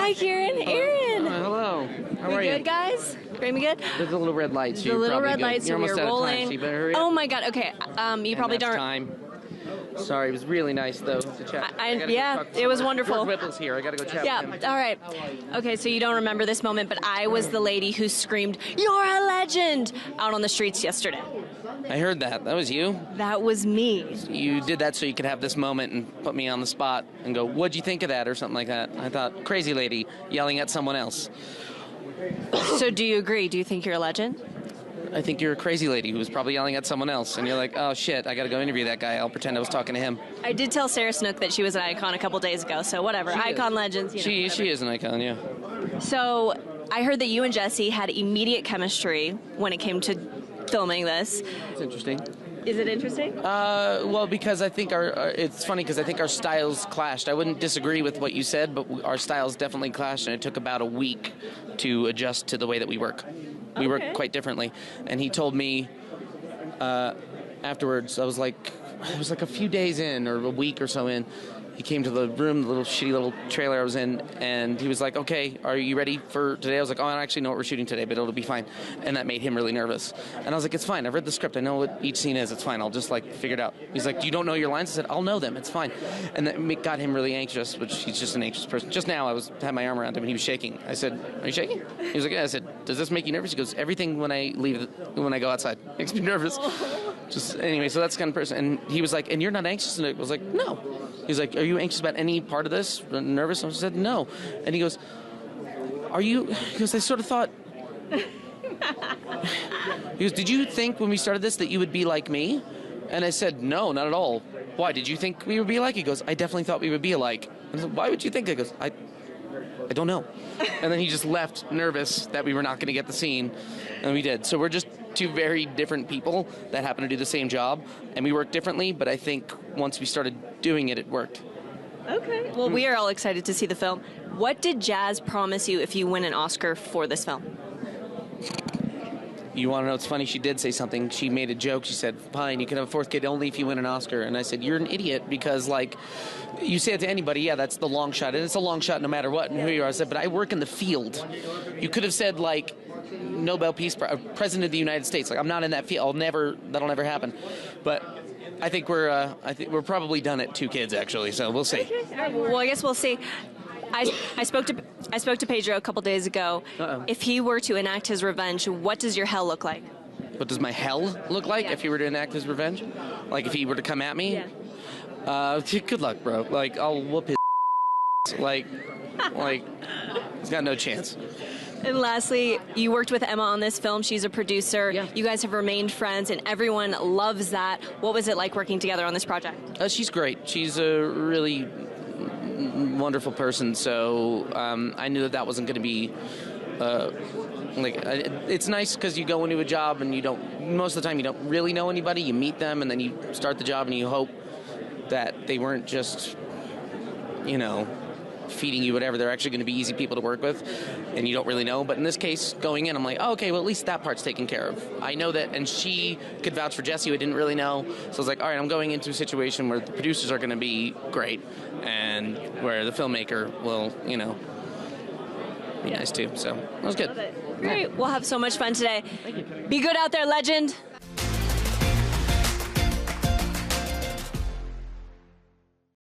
Hi, Kieran. Erin. Hello. How are you? Good, guys? Framing good? There's the little red lights. The little red lights, You're so almost we're out of time, rolling. so you better hurry up. Oh my god, okay. You probably don't. Time. Sorry, it was really nice though to chat. Yeah, it was wonderful. George Whipple's here. I gotta go chat Yeah, with him. all right. Okay, so you don't remember this moment, but I was the lady who screamed, "You're a legend!" out on the streets yesterday. I heard that. That was you? That was me. You did that so you could have this moment and put me on the spot and go, what'd you think of that, or something like that. I thought, crazy lady yelling at someone else. So do you agree? Do you think you're a legend? I think you're a crazy lady who was probably yelling at someone else, and you're like, oh shit, I gotta go interview that guy. I'll pretend I was talking to him. I did tell Sarah Snook that she was an icon a couple days ago, so whatever. Icon legends, you know. She is an icon, yeah. So I heard that you and Jesse had immediate chemistry when it came to filming this. It's interesting. Is it interesting? Well, because I think it's funny because I think our styles clashed. I wouldn't disagree with what you said, but our styles definitely clashed, and it took about a week to adjust to the way that we work. We work quite differently. And he told me afterwards, it was like a few days in or a week or so in, he came to the room, the little shitty little trailer I was in, and he was like, okay, are you ready for today? I was like, oh, I don't actually know what we're shooting today, but it'll be fine. And that made him really nervous. And I was like, it's fine. I've read the script. I know what each scene is. It's fine. I'll just figure it out. He's like, you don't know your lines? I said, I'll know them. It's fine. And that got him really anxious, which he's just an anxious person. Just now I had my arm around him and he was shaking. I said, are you shaking? He was like, yeah. I said, does this make you nervous? He goes, everything when I go outside makes me nervous. Just anyway, so that's the kind of person. And he was like, and you're not anxious? And I was like, no. He's like, are you anxious about any part of this? Nervous? I said, no. And he goes, are you? He goes, I sort of thought. He goes, did you think when we started this that you would be like me? And I said, no, not at all. Why? Did you think we would be alike? He goes, I definitely thought we would be alike. I said, why would you think? He goes, I don't know. And then he just left nervous that we were not going to get the scene. And we did. So we're just two very different people that happen to do the same job. And we work differently, but I think once we started doing it, it worked. Okay. Well, we are all excited to see the film. What did Jazz promise you if you win an Oscar for this film? You want to know what's funny? She did say something. She made a joke. She said, fine, you can have a fourth kid only if you win an Oscar. And I said, you're an idiot because, you say it to anybody, yeah, that's the long shot. And it's a long shot no matter what and who you are. I said, but I work in the field. You could have said, Nobel Peace Prize, President of the United States. I'm not in that field. That'll never happen. But I think we're probably done at 2 kids, actually. So we'll see. Okay. Well, I guess we'll see. I spoke to Pedro a couple days ago. Uh-oh. If he were to enact his revenge, what does your hell look like? What does my hell look like if he were to enact his revenge? Like if he were to come at me? Yeah. Good luck, bro. I'll whoop his he's got no chance. And lastly, you worked with Emma on this film. She's a producer. Yeah. You guys have remained friends, and everyone loves that. What was it like working together on this project? She's great. She's a really wonderful person. So I knew that wasn't going to be it's nice because you go into a job and most of the time you don't really know anybody. You meet them and then you start the job and you hope that they weren't just, feeding you whatever. They're actually going to be easy people to work with and you don't really know. But in this case, going in, I'm like, oh, okay, well, at least that part's taken care of. I know that, and she could vouch for Jesse, who I didn't really know. So I was like, all right, I'm going into a situation where the producers are going to be great and where the filmmaker will, be nice too. So it was good. Love it. Great. We'll have so much fun today. Thank you. Be good out there, legend.